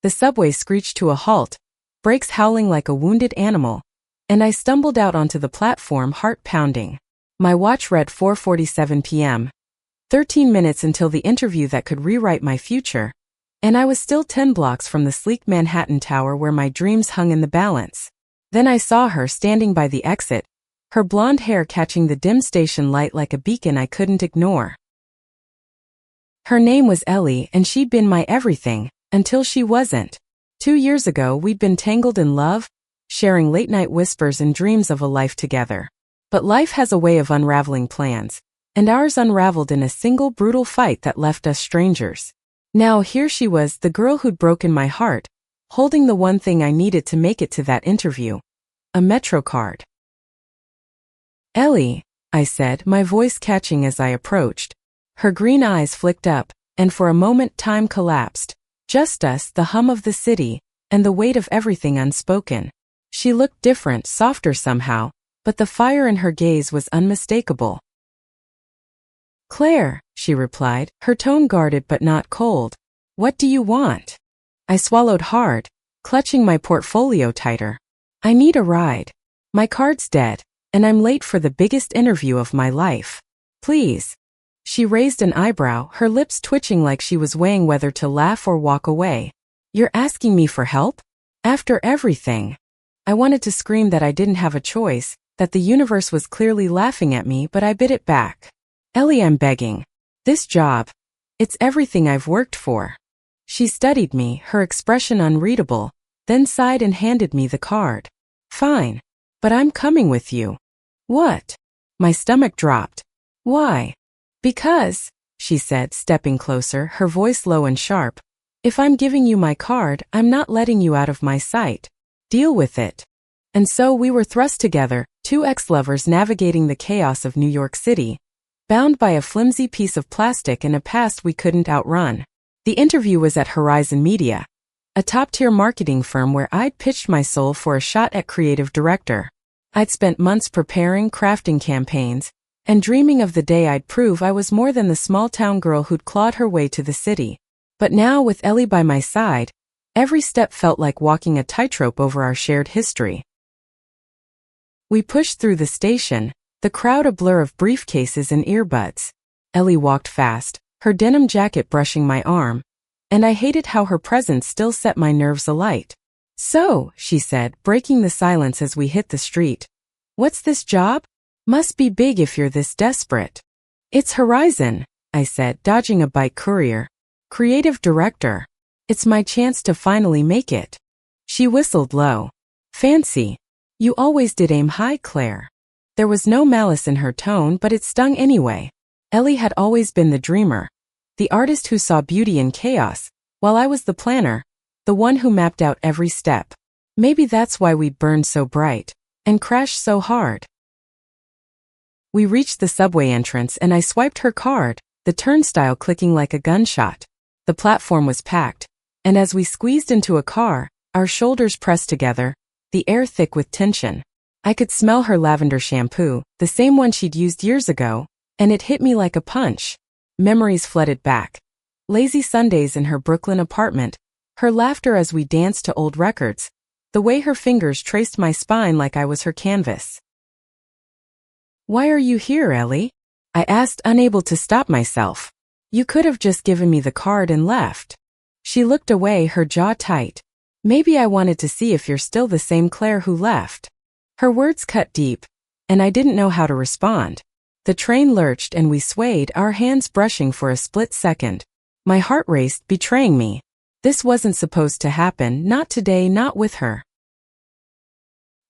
The subway screeched to a halt, brakes howling like a wounded animal, and I stumbled out onto the platform, heart pounding. My watch read 4:47 p.m. 13 minutes until the interview that could rewrite my future, and I was still 10 blocks from the sleek Manhattan Tower where my dreams hung in the balance. Then I saw her standing by the exit, her blonde hair catching the dim station light like a beacon I couldn't ignore. Her name was Ellie, and she'd been my everything, until she wasn't. 2 years ago we'd been tangled in love, sharing late-night whispers and dreams of a life together. But life has a way of unraveling plans, and ours unraveled in a single brutal fight that left us strangers. Now here she was, the girl who'd broken my heart, holding the one thing I needed to make it to that interview: a Metro card. "Ellie," I said, my voice catching as I approached. Her green eyes flicked up, and for a moment time collapsed. Just us, the hum of the city, and the weight of everything unspoken. She looked different, softer somehow, but the fire in her gaze was unmistakable. "Claire," she replied, her tone guarded but not cold. "What do you want?" I swallowed hard, clutching my portfolio tighter. "I need a ride. My card's dead, and I'm late for the biggest interview of my life. Please." She raised an eyebrow, her lips twitching like she was weighing whether to laugh or walk away. "You're asking me for help? After everything?" I wanted to scream that I didn't have a choice, that the universe was clearly laughing at me, but I bit it back. "Ellie, I'm begging. This job, it's everything I've worked for." She studied me, her expression unreadable, then sighed and handed me the card. "Fine. But I'm coming with you." "What?" My stomach dropped. "Why?" "Because," she said, stepping closer, her voice low and sharp, "if I'm giving you my card, I'm not letting you out of my sight. Deal with it." And so we were thrust together, two ex-lovers navigating the chaos of New York City, bound by a flimsy piece of plastic and a past we couldn't outrun. The interview was at Horizon Media, a top-tier marketing firm where I'd pitched my soul for a shot at creative director. I'd spent months preparing, crafting campaigns, and dreaming of the day I'd prove I was more than the small-town girl who'd clawed her way to the city. But now, with Ellie by my side, every step felt like walking a tightrope over our shared history. We pushed through the station, the crowd a blur of briefcases and earbuds. Ellie walked fast, her denim jacket brushing my arm, and I hated how her presence still set my nerves alight. "So," she said, breaking the silence as we hit the street, "what's this job? Must be big if you're this desperate." "It's Horizon," I said, dodging a bike courier. "Creative director. It's my chance to finally make it." She whistled low. "Fancy. You always did aim high, Claire." There was no malice in her tone, but it stung anyway. Ellie had always been the dreamer, the artist who saw beauty in chaos, while I was the planner, the one who mapped out every step. Maybe that's why we burned so bright and crashed so hard. We reached the subway entrance and I swiped her card, the turnstile clicking like a gunshot. The platform was packed, and as we squeezed into a car, our shoulders pressed together, the air thick with tension. I could smell her lavender shampoo, the same one she'd used years ago, and it hit me like a punch. Memories flooded back. Lazy Sundays in her Brooklyn apartment, her laughter as we danced to old records, the way her fingers traced my spine like I was her canvas. "Why are you here, Ellie?" I asked, unable to stop myself. "You could have just given me the card and left." She looked away, her jaw tight. "Maybe I wanted to see if you're still the same Claire who left." Her words cut deep, and I didn't know how to respond. The train lurched and we swayed, our hands brushing for a split second. My heart raced, betraying me. This wasn't supposed to happen, not today, not with her.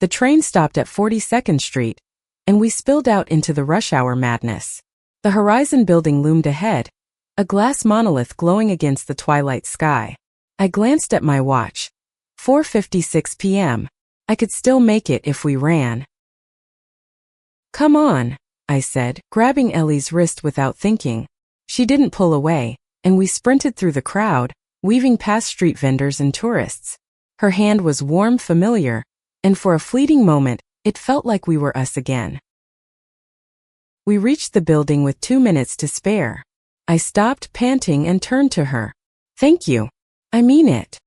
The train stopped at 42nd Street, and we spilled out into the rush hour madness. The Horizon building loomed ahead, a glass monolith glowing against the twilight sky. I glanced at my watch. 4:56 p.m. I could still make it if we ran. "Come on," I said, grabbing Ellie's wrist without thinking. She didn't pull away, and we sprinted through the crowd, weaving past street vendors and tourists. Her hand was warm, familiar, and for a fleeting moment, it felt like we were us again. We reached the building with 2 minutes to spare. I stopped, panting, and turned to her. "Thank you. I mean it."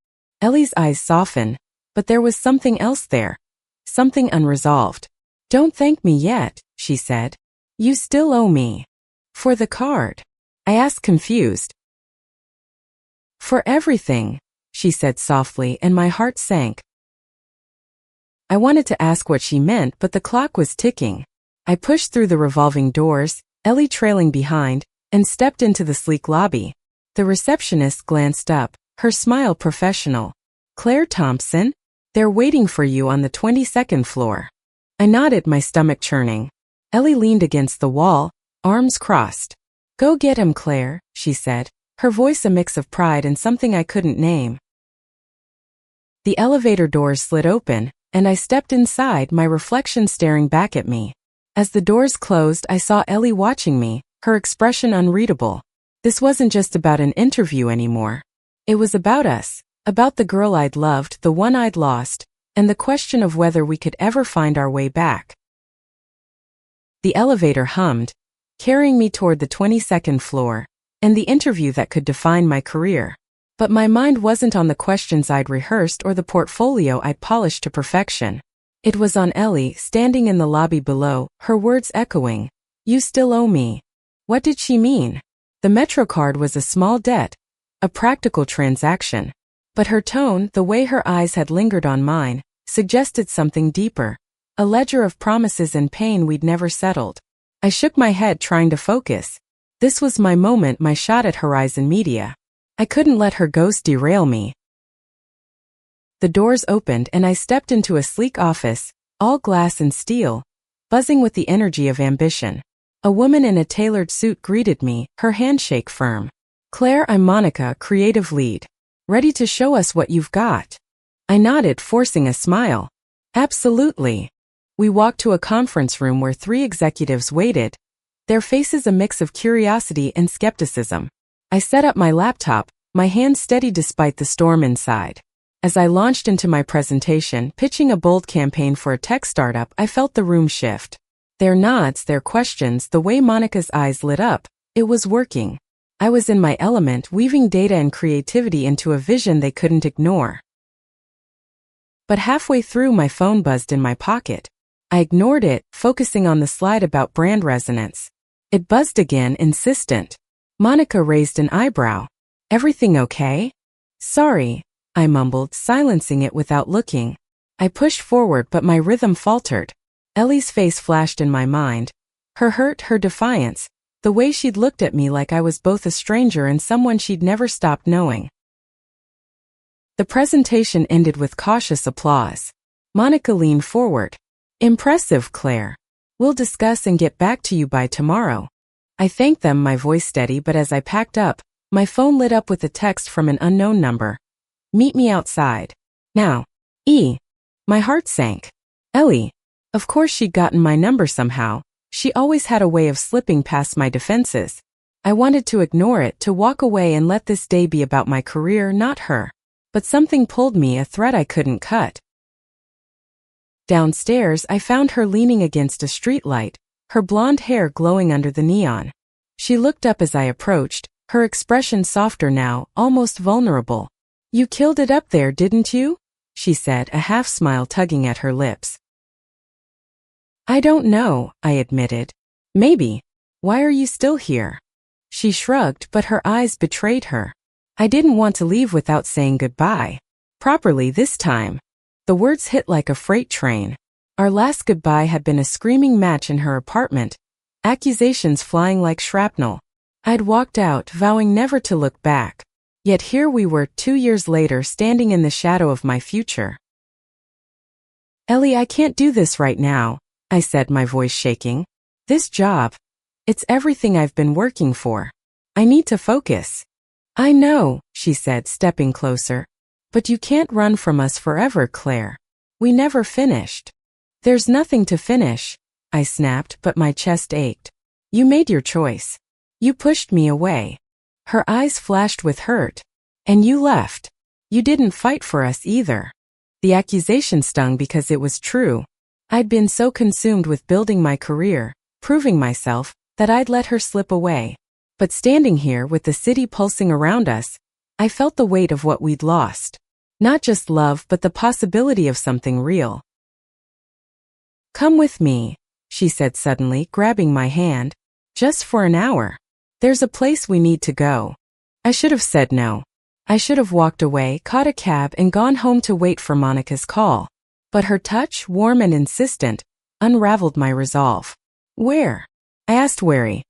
Ellie's eyes softened, but there was something else there. Something unresolved. "Don't thank me yet," she said. "You still owe me." "For the card?" I asked, confused. "For everything," she said softly, and my heart sank. I wanted to ask what she meant, but the clock was ticking. I pushed through the revolving doors, Ellie trailing behind, and stepped into the sleek lobby. The receptionist glanced up, her smile professional. "Claire Thompson? They're waiting for you on the 22nd floor." I nodded, my stomach churning. Ellie leaned against the wall, arms crossed. "Go get him, Claire," she said, her voice a mix of pride and something I couldn't name. The elevator doors slid open, and I stepped inside, my reflection staring back at me. As the doors closed, I saw Ellie watching me, her expression unreadable. This wasn't just about an interview anymore. It was about us, about the girl I'd loved, the one I'd lost, and the question of whether we could ever find our way back. The elevator hummed, carrying me toward the 22nd floor, and the interview that could define my career. But my mind wasn't on the questions I'd rehearsed or the portfolio I'd polished to perfection. It was on Ellie, standing in the lobby below, her words echoing, "You still owe me." What did she mean? The MetroCard was a small debt, a practical transaction. But her tone, the way her eyes had lingered on mine, suggested something deeper, a ledger of promises and pain we'd never settled. I shook my head, trying to focus. This was my moment, my shot at Horizon Media. I couldn't let her ghost derail me. The doors opened and I stepped into a sleek office, all glass and steel, buzzing with the energy of ambition. A woman in a tailored suit greeted me, her handshake firm. "Claire, I'm Monica, creative lead. Ready to show us what you've got?" I nodded, forcing a smile. "Absolutely." We walked to a conference room where 3 executives waited, their faces a mix of curiosity and skepticism. I set up my laptop, my hand steady despite the storm inside. As I launched into my presentation, pitching a bold campaign for a tech startup, I felt the room shift. Their nods, their questions, the way Monica's eyes lit up, it was working. I was in my element, weaving data and creativity into a vision they couldn't ignore. But halfway through, my phone buzzed in my pocket. I ignored it, focusing on the slide about brand resonance. It buzzed again, insistent. Monica raised an eyebrow. "Everything okay?" "Sorry," I mumbled, silencing it without looking. I pushed forward, but my rhythm faltered. Ellie's face flashed in my mind. Her hurt, her defiance, the way she'd looked at me like I was both a stranger and someone she'd never stopped knowing. The presentation ended with cautious applause. Monica leaned forward. "Impressive, Claire. We'll discuss and get back to you by tomorrow." I thanked them, my voice steady, but as I packed up, my phone lit up with a text from an unknown number. "Meet me outside. Now." My heart sank. Ellie. Of course she'd gotten my number somehow. She always had a way of slipping past my defenses. I wanted to ignore it, to walk away and let this day be about my career, not her. But something pulled me, a thread I couldn't cut. Downstairs, I found her leaning against a streetlight, her blonde hair glowing under the neon. She looked up as I approached, her expression softer now, almost vulnerable. "You killed it up there, didn't you?" she said, a half-smile tugging at her lips. "I don't know," I admitted. "Maybe. Why are you still here?" She shrugged, but her eyes betrayed her. I didn't want to leave without saying goodbye. Properly this time. The words hit like a freight train. Our last goodbye had been a screaming match in her apartment, accusations flying like shrapnel. I'd walked out, vowing never to look back. Yet here we were, 2 years later, standing in the shadow of my future. "Ellie, I can't do this right now," I said, my voice shaking. "This job, it's everything I've been working for. I need to focus." "I know," she said, stepping closer. "But you can't run from us forever, Claire. We never finished." "There's nothing to finish," I snapped, but my chest ached. "You made your choice. You pushed me away." Her eyes flashed with hurt. "And you left. You didn't fight for us either." The accusation stung because it was true. I'd been so consumed with building my career, proving myself, that I'd let her slip away. But standing here with the city pulsing around us, I felt the weight of what we'd lost. Not just love but the possibility of something real. "Come with me," she said suddenly, grabbing my hand. "Just for an hour. There's a place we need to go." I should have said no. I should have walked away, caught a cab, and gone home to wait for Monica's call. But her touch, warm and insistent, unraveled my resolve. "Where?" I asked, wary.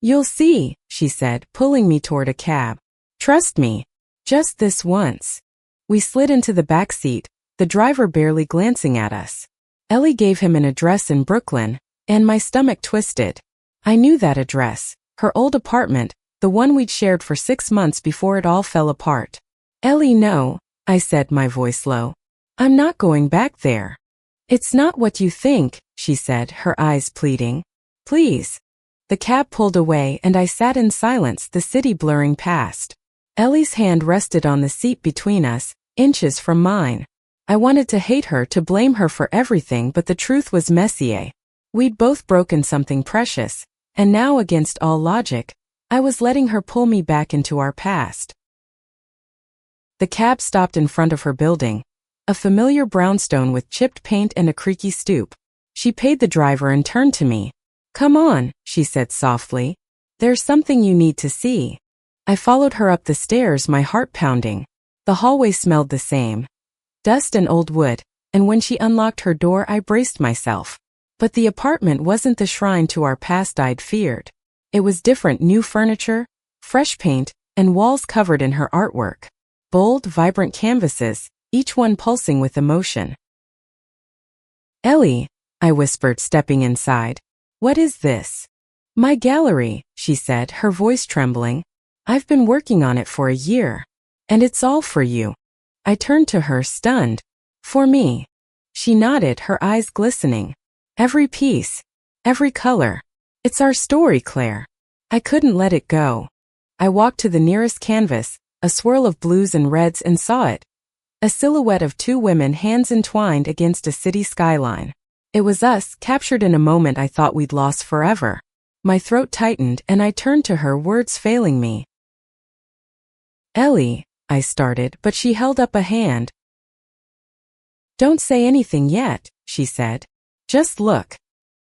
"You'll see," she said, pulling me toward a cab. "Trust me. Just this once." We slid into the back seat, the driver barely glancing at us. Ellie gave him an address in Brooklyn, and my stomach twisted. I knew that address, her old apartment, the one we'd shared for 6 months before it all fell apart. "Ellie, no," I said, my voice low. "I'm not going back there." "It's not what you think," she said, her eyes pleading. "Please." The cab pulled away and I sat in silence, the city blurring past. Ellie's hand rested on the seat between us, inches from mine. I wanted to hate her, to blame her for everything, but the truth was Messier. We'd both broken something precious, and now, against all logic, I was letting her pull me back into our past. The cab stopped in front of her building, a familiar brownstone with chipped paint and a creaky stoop. She paid the driver and turned to me. "Come on," she said softly. "There's something you need to see." I followed her up the stairs, my heart pounding. The hallway smelled the same. Dust and old wood, and when she unlocked her door I braced myself. But the apartment wasn't the shrine to our past I'd feared. It was different: new furniture, fresh paint, and walls covered in her artwork. Bold, vibrant canvases, each one pulsing with emotion. "Ellie," I whispered, stepping inside. "What is this?" "My gallery," she said, her voice trembling. "I've been working on it for a year. And it's all for you." I turned to her, stunned. "For me?" She nodded, her eyes glistening. "Every piece. Every color. It's our story, Claire." I couldn't let it go. I walked to the nearest canvas, a swirl of blues and reds, and saw it. A silhouette of 2 women, hands entwined against a city skyline. It was us, captured in a moment I thought we'd lost forever. My throat tightened and I turned to her, words failing me. "Ellie," I started, but she held up a hand. "Don't say anything yet," she said. "Just look."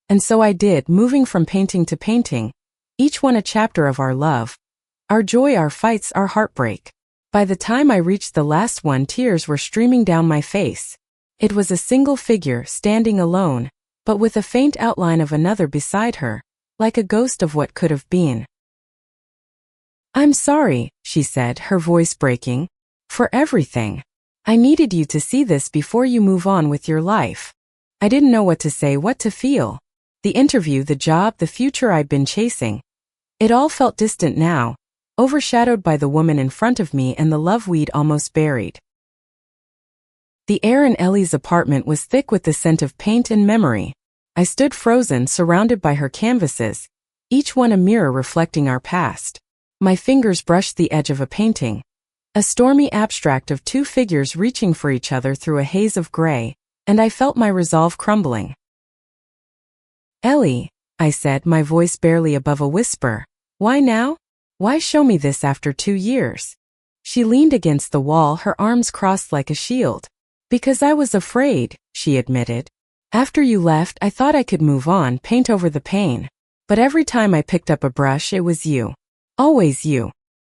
And so I did, moving from painting to painting, each one a chapter of our love, our joy, our fights, our heartbreak. By the time I reached the last one, tears were streaming down my face. It was a single figure, standing alone, but with a faint outline of another beside her, like a ghost of what could have been. "I'm sorry," she said, her voice breaking, "for everything. I needed you to see this before you move on with your life." I didn't know what to say, what to feel. The interview, the job, the future I'd been chasing. It all felt distant now, overshadowed by the woman in front of me and the love we'd almost buried. The air in Ellie's apartment was thick with the scent of paint and memory. I stood frozen, surrounded by her canvases, each one a mirror reflecting our past. My fingers brushed the edge of a painting, a stormy abstract of 2 figures reaching for each other through a haze of gray, and I felt my resolve crumbling. "Ellie," I said, my voice barely above a whisper, "why now? Why show me this after 2 years?" She leaned against the wall, her arms crossed like a shield. "Because I was afraid," she admitted. "After you left, I thought I could move on, paint over the pain. But every time I picked up a brush, it was you. Always you."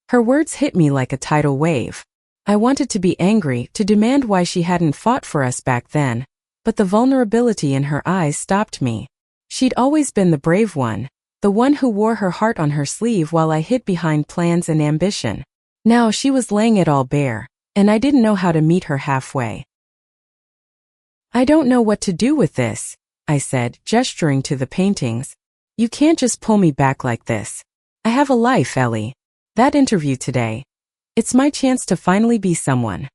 Her words hit me like a tidal wave. I wanted to be angry, to demand why she hadn't fought for us back then, but the vulnerability in her eyes stopped me. She'd always been the brave one, the one who wore her heart on her sleeve while I hid behind plans and ambition. Now she was laying it all bare, and I didn't know how to meet her halfway. "I don't know what to do with this," I said, gesturing to the paintings. "You can't just pull me back like this. I have a life, Ellie. That interview today. It's my chance to finally be someone."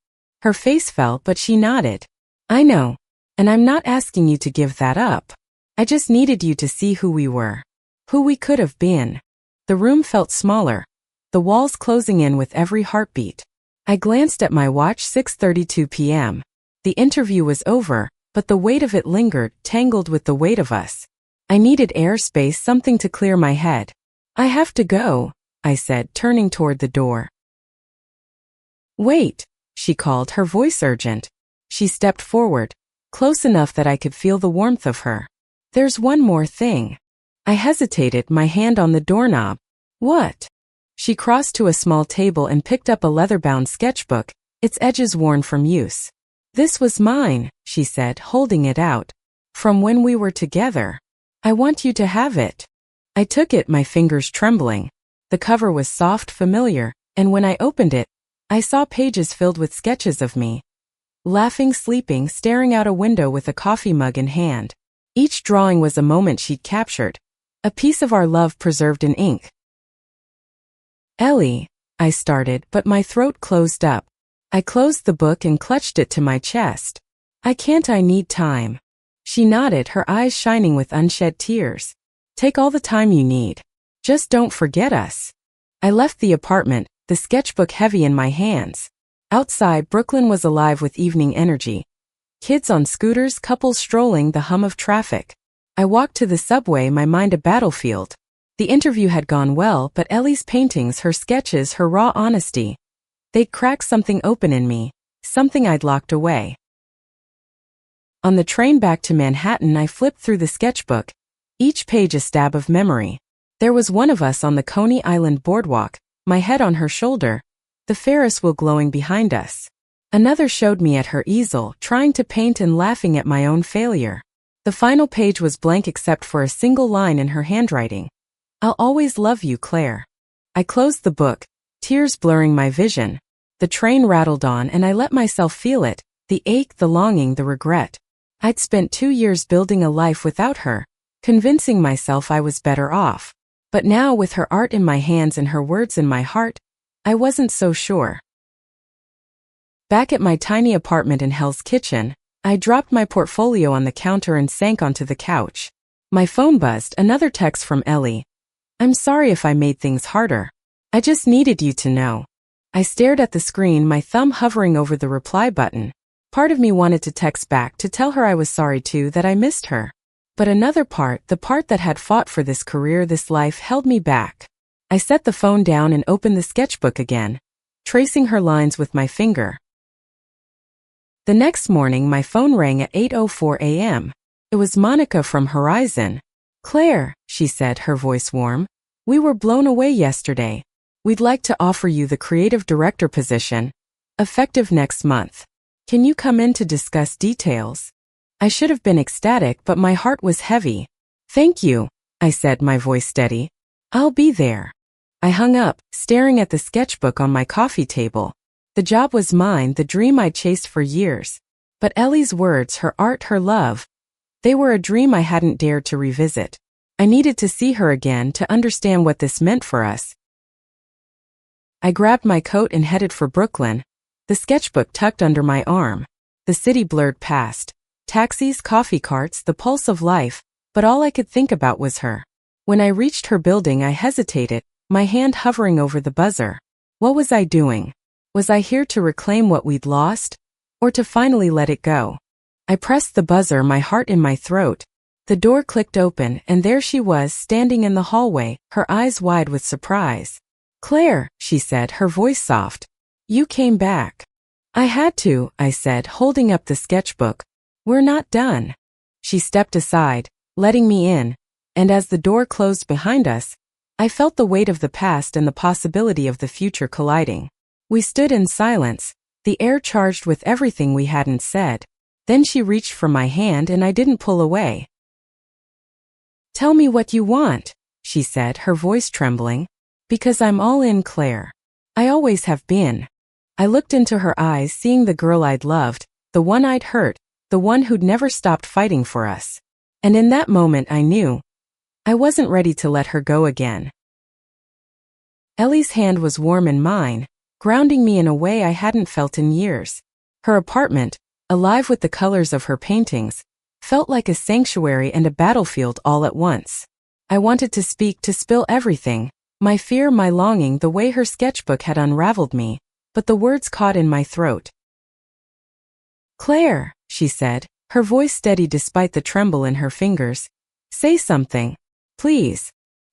Her face fell, but she nodded. "I know. And I'm not asking you to give that up. I just needed you to see who we were. Who we could have been." The room felt smaller, the walls closing in with every heartbeat. I glanced at my watch, 6:32 p.m. The interview was over, but the weight of it lingered, tangled with the weight of us. I needed airspace, something to clear my head. "I have to go," I said, turning toward the door. "Wait," she called, her voice urgent. She stepped forward, close enough that I could feel the warmth of her. There's one more thing. I hesitated, my hand on the doorknob. What? She crossed to a small table and picked up a leather-bound sketchbook, its edges worn from use. This was mine, she said, holding it out. From when we were together. I want you to have it. I took it, my fingers trembling. The cover was soft, familiar, and when I opened it, I saw pages filled with sketches of me. Laughing, sleeping, staring out a window with a coffee mug in hand. Each drawing was a moment she'd captured. A piece of our love preserved in ink. Ellie, I started, but my throat closed up. I closed the book and clutched it to my chest. I need time. She nodded, her eyes shining with unshed tears. Take all the time you need. Just don't forget us. I left the apartment, the sketchbook heavy in my hands. Outside, Brooklyn was alive with evening energy. Kids on scooters, couples strolling, the hum of traffic. I walked to the subway, my mind a battlefield. The interview had gone well, but Ellie's paintings, her sketches, her raw honesty. They'd cracked something open in me, something I'd locked away. On the train back to Manhattan, I flipped through the sketchbook, each page a stab of memory. There was one of us on the Coney Island boardwalk, my head on her shoulder, the Ferris wheel glowing behind us. Another showed me at her easel, trying to paint and laughing at my own failure. The final page was blank except for a single line in her handwriting. I'll always love you, Claire. I closed the book, tears blurring my vision. The train rattled on and I let myself feel it, the ache, the longing, the regret. I'd spent 2 years building a life without her, convincing myself I was better off. But now, with her art in my hands and her words in my heart, I wasn't so sure. Back at my tiny apartment in Hell's Kitchen, I dropped my portfolio on the counter and sank onto the couch. My phone buzzed, another text from Ellie. I'm sorry if I made things harder. I just needed you to know. I stared at the screen, my thumb hovering over the reply button. Part of me wanted to text back to tell her I was sorry too, that I missed her. But another part, the part that had fought for this career, this life, held me back. I set the phone down and opened the sketchbook again, tracing her lines with my finger. The next morning, my phone rang at 8:04 a.m. It was Monica from Horizon. Claire, she said, her voice warm. We were blown away yesterday. We'd like to offer you the creative director position, effective next month. Can you come in to discuss details? I should have been ecstatic, but my heart was heavy. Thank you, I said, my voice steady. I'll be there. I hung up, staring at the sketchbook on my coffee table. The job was mine, the dream I'd chased for years. But Ellie's words, her art, her love, they were a dream I hadn't dared to revisit. I needed to see her again to understand what this meant for us. I grabbed my coat and headed for Brooklyn, the sketchbook tucked under my arm. The city blurred past. Taxis, coffee carts, the pulse of life, but all I could think about was her. When I reached her building, I hesitated, my hand hovering over the buzzer. What was I doing? Was I here to reclaim what we'd lost, or to finally let it go? I pressed the buzzer, my heart in my throat. The door clicked open, and there she was, standing in the hallway, her eyes wide with surprise. Claire, she said, her voice soft. You came back. I had to, I said, holding up the sketchbook. We're not done. She stepped aside, letting me in, and as the door closed behind us, I felt the weight of the past and the possibility of the future colliding. We stood in silence, the air charged with everything we hadn't said. Then she reached for my hand and I didn't pull away. Tell me what you want, she said, her voice trembling. Because I'm all in, Claire. I always have been. I looked into her eyes, seeing the girl I'd loved, the one I'd hurt, the one who'd never stopped fighting for us. And in that moment I knew I wasn't ready to let her go again. Ellie's hand was warm in mine, grounding me in a way I hadn't felt in years. Her apartment, alive with the colors of her paintings, felt like a sanctuary and a battlefield all at once. I wanted to speak, to spill everything, my fear, my longing, the way her sketchbook had unraveled me, but the words caught in my throat. Claire, she said, her voice steady despite the tremble in her fingers. Say something, please.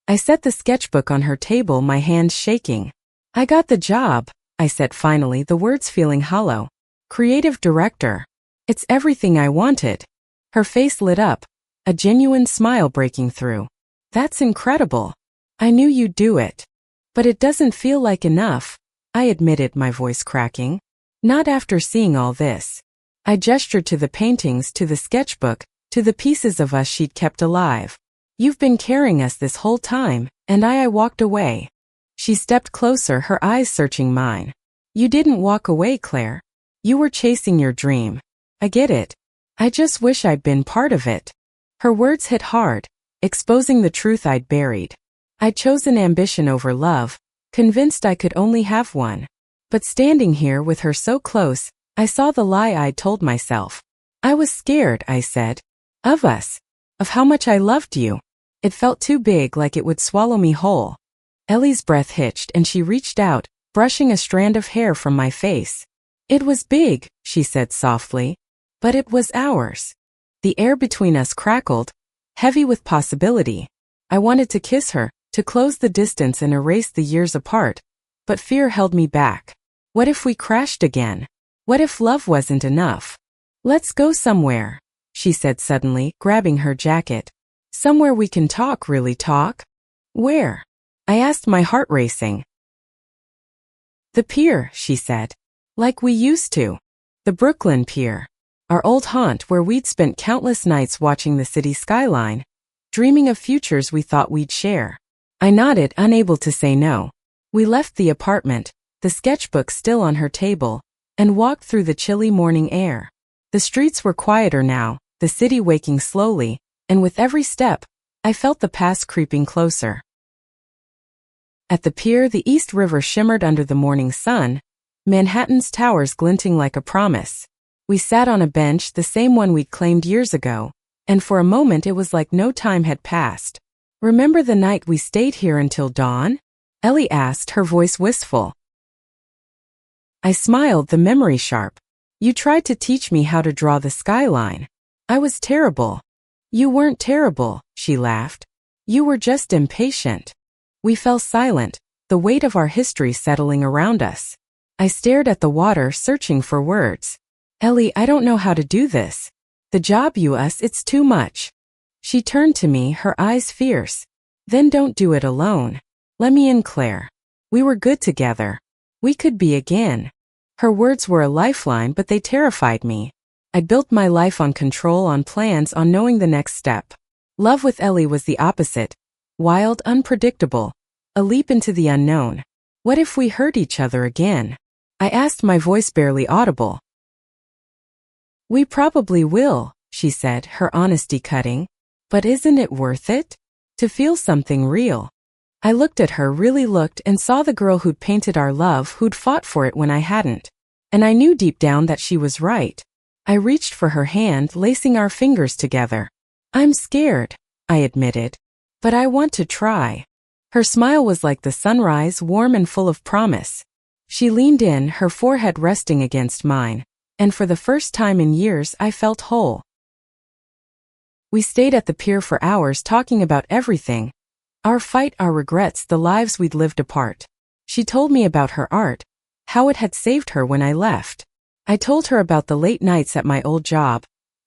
I set the sketchbook on her table, my hands shaking. I got the job. I said finally, the words feeling hollow. Creative director. It's everything I wanted. Her face lit up, a genuine smile breaking through. That's incredible. I knew you'd do it. But it doesn't feel like enough, I admitted, my voice cracking. Not after seeing all this. I gestured to the paintings, to the sketchbook, to the pieces of us she'd kept alive. You've been carrying us this whole time, and I walked away. She stepped closer, her eyes searching mine. You didn't walk away, Claire. You were chasing your dream. I get it. I just wish I'd been part of it. Her words hit hard, exposing the truth I'd buried. I'd chosen ambition over love, convinced I could only have one. But standing here with her so close, I saw the lie I'd told myself. I was scared, I said. Of us. Of how much I loved you. It felt too big, like it would swallow me whole. Ellie's breath hitched and she reached out, brushing a strand of hair from my face. It was big, she said softly. But it was ours. The air between us crackled, heavy with possibility. I wanted to kiss her, to close the distance and erase the years apart, but fear held me back. What if we crashed again? What if love wasn't enough? Let's go somewhere, she said suddenly, grabbing her jacket. Somewhere we can talk, really talk? Where? I asked, my heart racing. The pier, she said. Like we used to. The Brooklyn Pier. Our old haunt where we'd spent countless nights watching the city skyline, dreaming of futures we thought we'd share. I nodded, unable to say no. We left the apartment, the sketchbook still on her table, and walked through the chilly morning air. The streets were quieter now, the city waking slowly, and with every step, I felt the past creeping closer. At the pier, the East River shimmered under the morning sun, Manhattan's towers glinting like a promise. We sat on a bench, the same one we'd claimed years ago, and for a moment it was like no time had passed. Remember the night we stayed here until dawn? Ellie asked, her voice wistful. I smiled, the memory sharp. You tried to teach me how to draw the skyline. I was terrible. You weren't terrible, she laughed. You were just impatient. We fell silent, the weight of our history settling around us. I stared at the water, searching for words. Ellie, I don't know how to do this. The job it's too much. She turned to me, her eyes fierce. Then don't do it alone. Let me in, Claire. We were good together. We could be again. Her words were a lifeline, but they terrified me. I'd built my life on control, on plans, on knowing the next step. Love with Ellie was the opposite. Wild, unpredictable. A leap into the unknown. What if we hurt each other again? I asked, my voice barely audible. We probably will, she said, her honesty cutting. But isn't it worth it? To feel something real. I looked at her, really looked, and saw the girl who'd painted our love, who'd fought for it when I hadn't. And I knew deep down that she was right. I reached for her hand, lacing our fingers together. I'm scared, I admitted. But I want to try. Her smile was like the sunrise, warm and full of promise. She leaned in, her forehead resting against mine. And for the first time in years, I felt whole. We stayed at the pier for hours talking about everything. Our fight, our regrets, the lives we'd lived apart. She told me about her art, how it had saved her when I left. I told her about the late nights at my old job,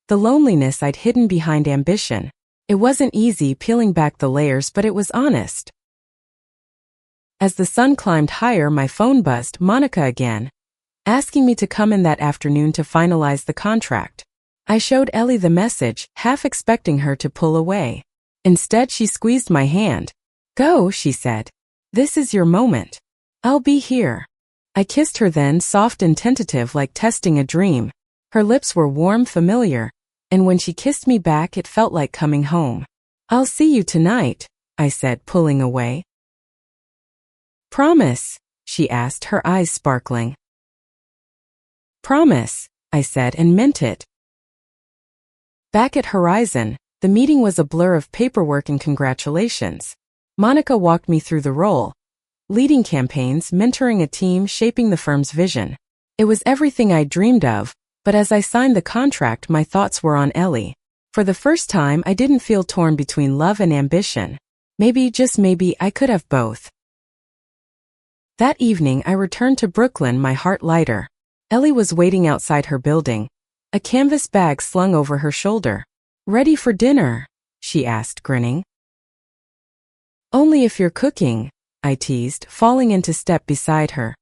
the loneliness I'd hidden behind ambition. It wasn't easy peeling back the layers, but it was honest. As the sun climbed higher, my phone buzzed, Monica again, asking me to come in that afternoon to finalize the contract. I showed Ellie the message, half expecting her to pull away. Instead, she squeezed my hand. Go, she said. This is your moment. I'll be here. I kissed her then, soft and tentative, like testing a dream. Her lips were warm, familiar, and when she kissed me back, it felt like coming home. I'll see you tonight, I said, pulling away. Promise, she asked, her eyes sparkling. Promise, I said, and meant it. Back at Horizon, the meeting was a blur of paperwork and congratulations. Monica walked me through the role, leading campaigns, mentoring a team, shaping the firm's vision. It was everything I dreamed of, but as I signed the contract, my thoughts were on Ellie. For the first time, I didn't feel torn between love and ambition. Maybe, just maybe, I could have both. That evening I returned to Brooklyn, my heart lighter. Ellie was waiting outside her building, a canvas bag slung over her shoulder. "Ready for dinner?" she asked, grinning. "Only if you're cooking," I teased, falling into step beside her.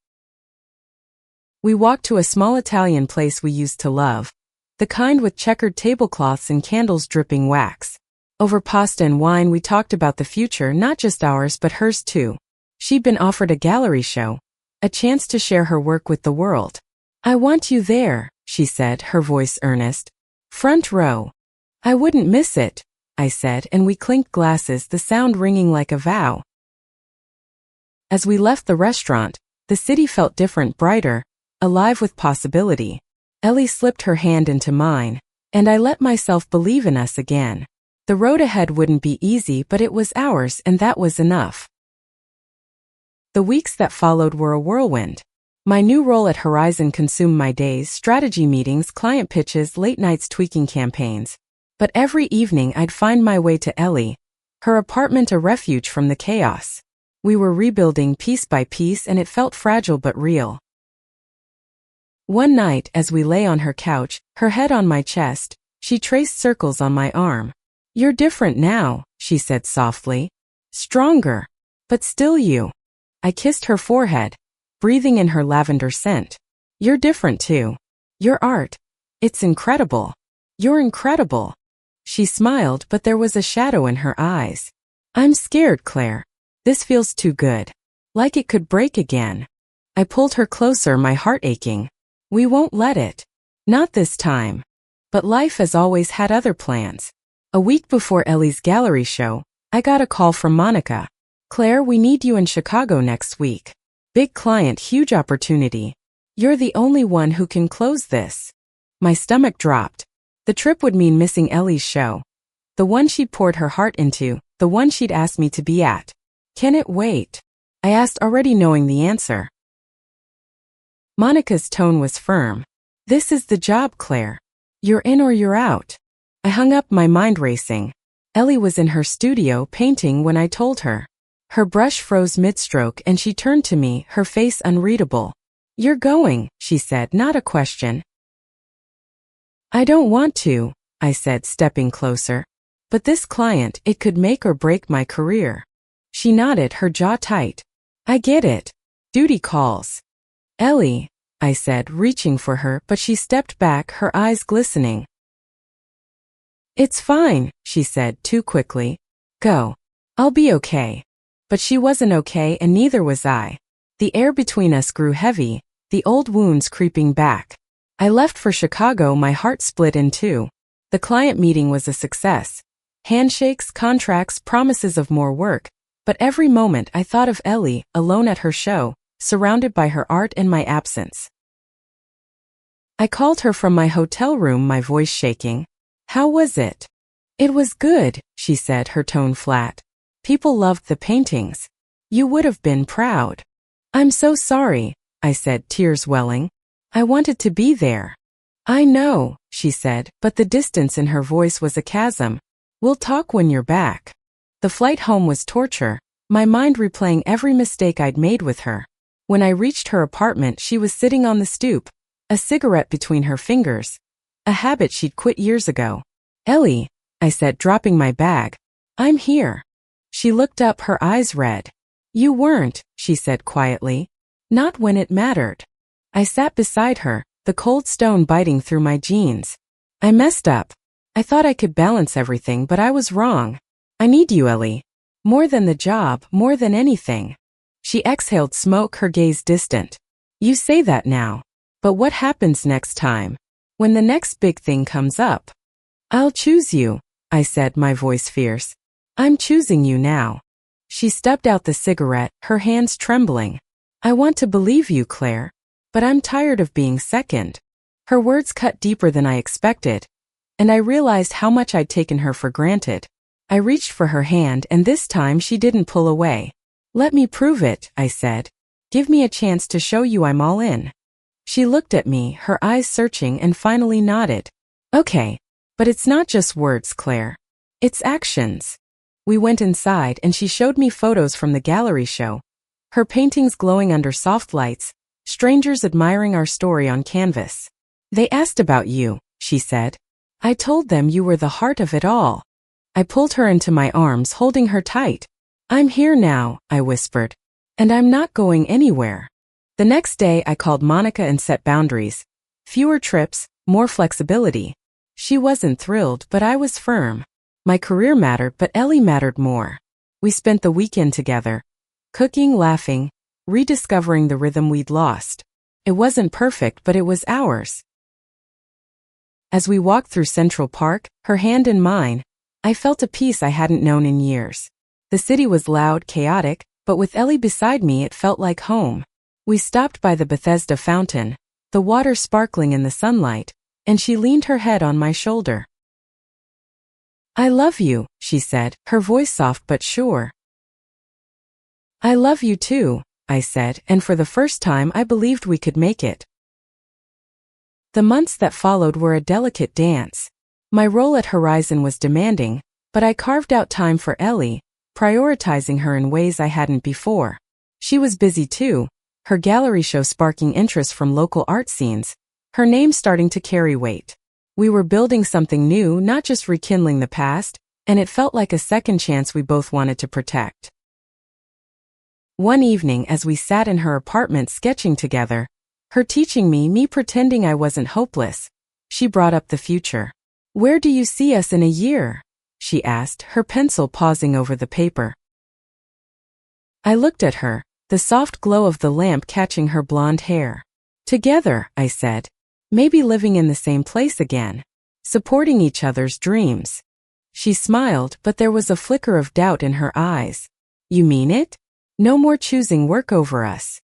We walked to a small Italian place we used to love, the kind with checkered tablecloths and candles dripping wax. Over pasta and wine we talked about the future, not just ours but hers too. She'd been offered a gallery show, a chance to share her work with the world. "I want you there," she said, her voice earnest. "Front row." "I wouldn't miss it," I said, and we clinked glasses, the sound ringing like a vow. As we left the restaurant, the city felt different, brighter, alive with possibility. Ellie slipped her hand into mine, and I let myself believe in us again. The road ahead wouldn't be easy, but it was ours, and that was enough. The weeks that followed were a whirlwind. My new role at Horizon consumed my days: strategy meetings, client pitches, late nights tweaking campaigns. But every evening I'd find my way to Ellie, her apartment a refuge from the chaos. We were rebuilding piece by piece, and it felt fragile but real. One night, as we lay on her couch, her head on my chest, she traced circles on my arm. "You're different now," she said softly. "Stronger. But still you." I kissed her forehead, breathing in her lavender scent. "You're different too. Your art. It's incredible. You're incredible." She smiled, but there was a shadow in her eyes. "I'm scared, Claire. This feels too good. Like it could break again." I pulled her closer, my heart aching. "We won't let it. Not this time." But life has always had other plans. A week before Ellie's gallery show, I got a call from Monica. "Claire, we need you in Chicago next week. Big client, huge opportunity. You're the only one who can close this." My stomach dropped. The trip would mean missing Ellie's show. The one she'd poured her heart into, the one she'd asked me to be at. "Can it wait?" I asked, already knowing the answer. Monica's tone was firm. "This is the job, Claire. You're in or you're out." I hung up, my mind racing. Ellie was in her studio painting when I told her. Her brush froze mid-stroke and she turned to me, her face unreadable. "You're going," she said, not a question. "I don't want to," I said, stepping closer. "But this client, it could make or break my career." She nodded, her jaw tight. "I get it. Duty calls." "Ellie," I said, reaching for her, but she stepped back, her eyes glistening. "It's fine," she said too quickly. "Go. I'll be okay." But she wasn't okay, and neither was I. The air between us grew heavy, the old wounds creeping back. I left for Chicago, my heart split in two. The client meeting was a success. Handshakes, contracts, promises of more work. But every moment I thought of Ellie, alone at her show, surrounded by her art and my absence. I called her from my hotel room, my voice shaking. "How was it?" "It was good," she said, her tone flat. "People loved the paintings. You would have been proud." "I'm so sorry," I said, tears welling. "I wanted to be there." "I know," she said, but the distance in her voice was a chasm. "We'll talk when you're back." The flight home was torture, my mind replaying every mistake I'd made with her. When I reached her apartment, she was sitting on the stoop, a cigarette between her fingers, a habit she'd quit years ago. "Ellie," I said, dropping my bag. "I'm here." She looked up, her eyes red. "You weren't," she said quietly. "Not when it mattered." I sat beside her, the cold stone biting through my jeans. "I messed up. I thought I could balance everything, but I was wrong. I need you, Ellie. More than the job, more than anything." She exhaled smoke, her gaze distant. "You say that now. But what happens next time? When the next big thing comes up?" "I'll choose you," I said, my voice fierce. "I'm choosing you now." She stubbed out the cigarette, her hands trembling. "I want to believe you, Claire. But I'm tired of being second." Her words cut deeper than I expected, and I realized how much I'd taken her for granted. I reached for her hand, and this time she didn't pull away. "Let me prove it," I said. "Give me a chance to show you I'm all in." She looked at me, her eyes searching, and finally nodded. "Okay. But it's not just words, Claire. It's actions." We went inside, and she showed me photos from the gallery show. her paintings glowing under soft lights, strangers admiring our story on canvas. They asked about you, she said. I told them you were the heart of it all. I pulled her into my arms, holding her tight. I'm here now, I whispered. And I'm not going anywhere. The next day I called Monica and set boundaries. Fewer trips, more flexibility. She wasn't thrilled, but I was firm. My career mattered, but Ellie mattered more. We spent the weekend together, cooking, laughing, rediscovering the rhythm we'd lost. It wasn't perfect, but it was ours. As we walked through Central Park, her hand in mine, I felt a peace I hadn't known in years. The city was loud, chaotic, but with Ellie beside me it felt like home. We stopped by the Bethesda fountain, the water sparkling in the sunlight, and she leaned her head on my shoulder. I love you, she said, her voice soft but sure. I love you too, I said, and for the first time I believed we could make it. The months that followed were a delicate dance. My role at Horizon was demanding, but I carved out time for Ellie, prioritizing her in ways I hadn't before. She was busy too, her gallery show sparking interest from local art scenes, her name starting to carry weight. We were building something new, not just rekindling the past, and it felt like a second chance we both wanted to protect. One evening as we sat in her apartment sketching together, her teaching me pretending I wasn't hopeless, she brought up the future. Where do you see us in a year? She asked, her pencil pausing over the paper. I looked at her, the soft glow of the lamp catching her blonde hair. Together, I said. Maybe living in the same place again. Supporting each other's dreams. She smiled, but there was a flicker of doubt in her eyes. You mean it? No more choosing work over us.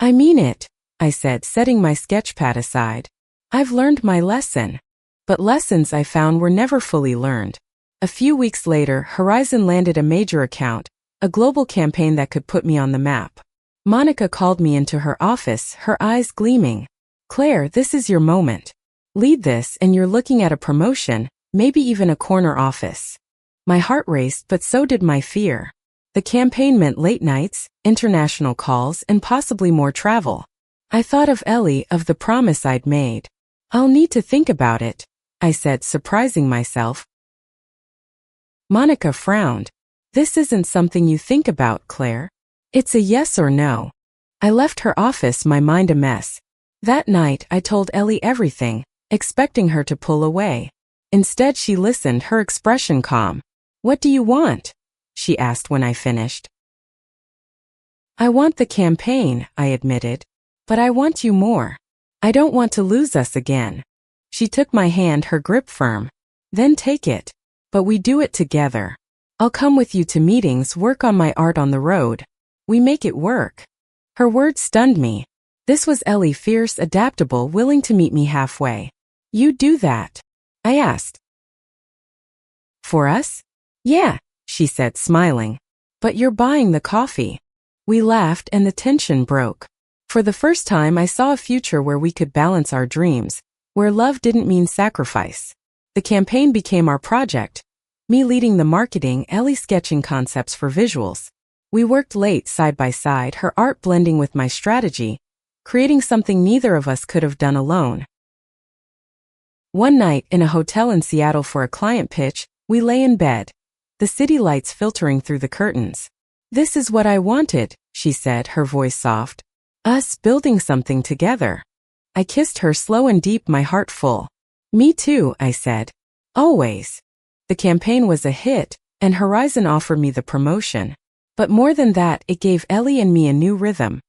I mean it, I said, setting my sketchpad aside. I've learned my lesson. But lessons I found were never fully learned. A few weeks later, Horizon landed a major account, a global campaign that could put me on the map. Monica called me into her office, her eyes gleaming. Claire, this is your moment. Lead this and you're looking at a promotion, maybe even a corner office. My heart raced, but so did my fear. The campaign meant late nights, international calls, and possibly more travel. I thought of Ellie, of the promise I'd made. I'll need to think about it, I said, surprising myself. Monica frowned. This isn't something you think about, Claire. It's a yes or no. I left her office, my mind a mess. That night, I told Ellie everything, expecting her to pull away. Instead, she listened, her expression calm. What do you want? She asked when I finished. I want the campaign, I admitted. But I want you more. I don't want to lose us again. She took my hand, her grip firm. Then take it. But we do it together. I'll come with you to meetings, work on my art on the road. We make it work. Her words stunned me. This was Ellie, fierce, adaptable, willing to meet me halfway. You do that? I asked. For us? Yeah, she said, smiling. But you're buying the coffee. We laughed and the tension broke. For the first time, I saw a future where we could balance our dreams, where love didn't mean sacrifice. The campaign became our project. Me leading the marketing, Ellie sketching concepts for visuals. We worked late side by side, her art blending with my strategy, creating something neither of us could have done alone. One night, in a hotel in Seattle for a client pitch, we lay in bed, the city lights filtering through the curtains. This is what I wanted, she said, her voice soft. Us building something together. I kissed her slow and deep, my heart full. Me too, I said. Always. The campaign was a hit, and Horizon offered me the promotion. But more than that, it gave Ellie and me a new rhythm.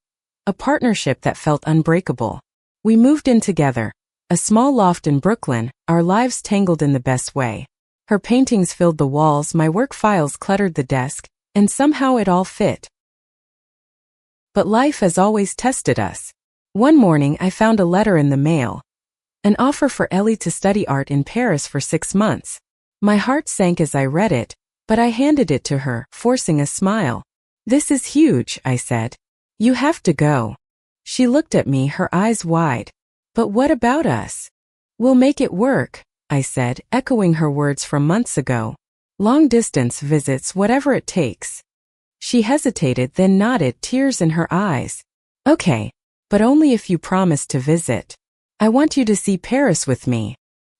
A partnership that felt unbreakable. We moved in together. A small loft in Brooklyn, our lives tangled in the best way. Her paintings filled the walls, my work files cluttered the desk, and somehow it all fit. But life has always tested us. One morning I found a letter in the mail. An offer for Ellie to study art in Paris for 6 months. My heart sank as I read it, but I handed it to her, forcing a smile. This is huge, I said. You have to go. She looked at me, her eyes wide. But what about us? We'll make it work, I said, echoing her words from months ago. Long distance visits, whatever it takes. She hesitated, then nodded, tears in her eyes. Okay, but only if you promise to visit. I want you to see Paris with me.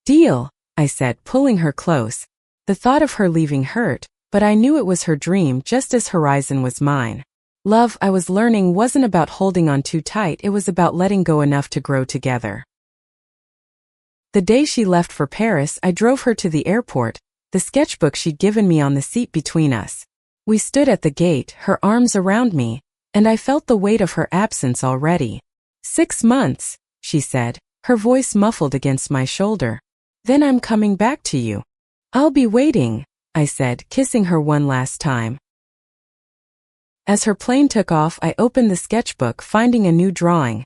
Deal, I said, pulling her close. The thought of her leaving hurt, but I knew it was her dream just as Horizon was mine. Love, I was learning, wasn't about holding on too tight, it was about letting go enough to grow together. The day she left for Paris, I drove her to the airport, the sketchbook she'd given me on the seat between us. We stood at the gate, her arms around me, and I felt the weight of her absence already. 6 months, she said, her voice muffled against my shoulder. Then I'm coming back to you. I'll be waiting, I said, kissing her one last time. As her plane took off, I opened the sketchbook, finding a new drawing.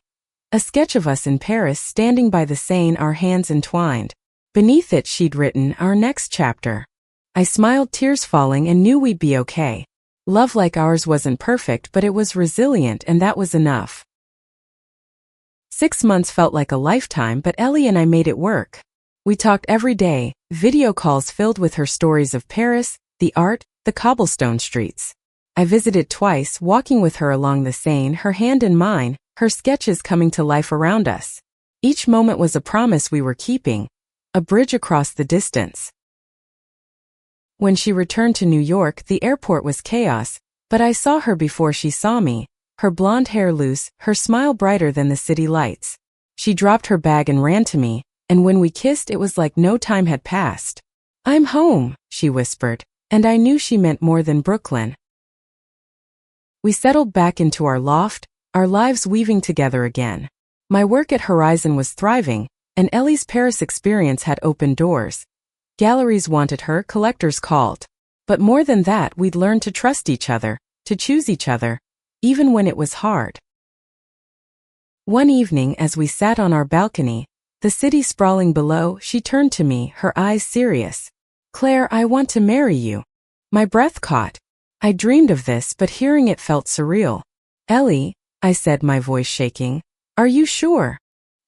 A sketch of us in Paris, standing by the Seine, our hands entwined. Beneath it she'd written, our next chapter. I smiled, tears falling, and knew we'd be okay. Love like ours wasn't perfect, but it was resilient, and that was enough. 6 months felt like a lifetime, but Ellie and I made it work. We talked every day, video calls filled with her stories of Paris, the art, the cobblestone streets. I visited twice, walking with her along the Seine, her hand in mine, her sketches coming to life around us. Each moment was a promise we were keeping, a bridge across the distance. When she returned to New York, the airport was chaos, but I saw her before she saw me, her blonde hair loose, her smile brighter than the city lights. She dropped her bag and ran to me, and when we kissed it was like no time had passed. I'm home, she whispered, and I knew she meant more than Brooklyn. We settled back into our loft, our lives weaving together again. My work at Horizon was thriving, and Ellie's Paris experience had opened doors. Galleries wanted her, collectors called. But more than that, we'd learned to trust each other, to choose each other, even when it was hard. One evening, as we sat on our balcony, the city sprawling below, she turned to me, her eyes serious. Claire, I want to marry you. My breath caught. I dreamed of this, but hearing it felt surreal. Ellie, I said, my voice shaking, are you sure?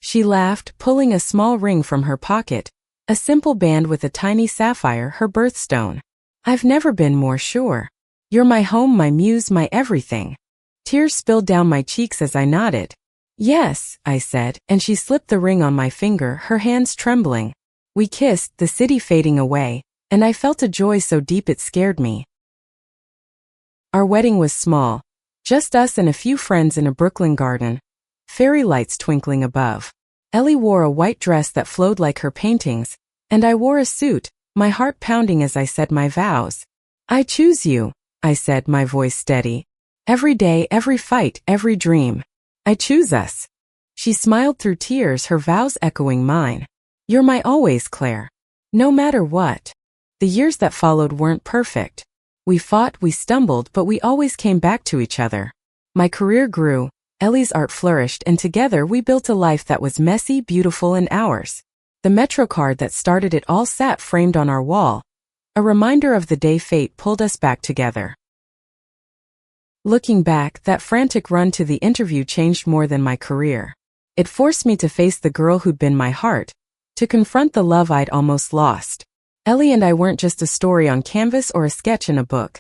She laughed, pulling a small ring from her pocket, a simple band with a tiny sapphire, her birthstone. I've never been more sure. You're my home, my muse, my everything. Tears spilled down my cheeks as I nodded. Yes, I said, and she slipped the ring on my finger, her hands trembling. We kissed, the city fading away, and I felt a joy so deep it scared me. Our wedding was small, just us and a few friends in a Brooklyn garden, fairy lights twinkling above. Ellie wore a white dress that flowed like her paintings, and I wore a suit, my heart pounding as I said my vows. I choose you, I said, my voice steady. Every day, every fight, every dream. I choose us. She smiled through tears, her vows echoing mine. You're my always, Claire. No matter what. The years that followed weren't perfect. We fought, we stumbled, but we always came back to each other. My career grew, Ellie's art flourished, and together we built a life that was messy, beautiful, and ours. The Metro card that started it all sat framed on our wall, a reminder of the day fate pulled us back together. Looking back, that frantic run to the interview changed more than my career. It forced me to face the girl who'd been my heart, to confront the love I'd almost lost. Ellie and I weren't just a story on canvas or a sketch in a book.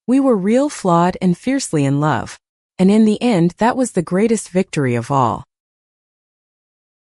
We were real, flawed, and fiercely in love. And in the end, that was the greatest victory of all.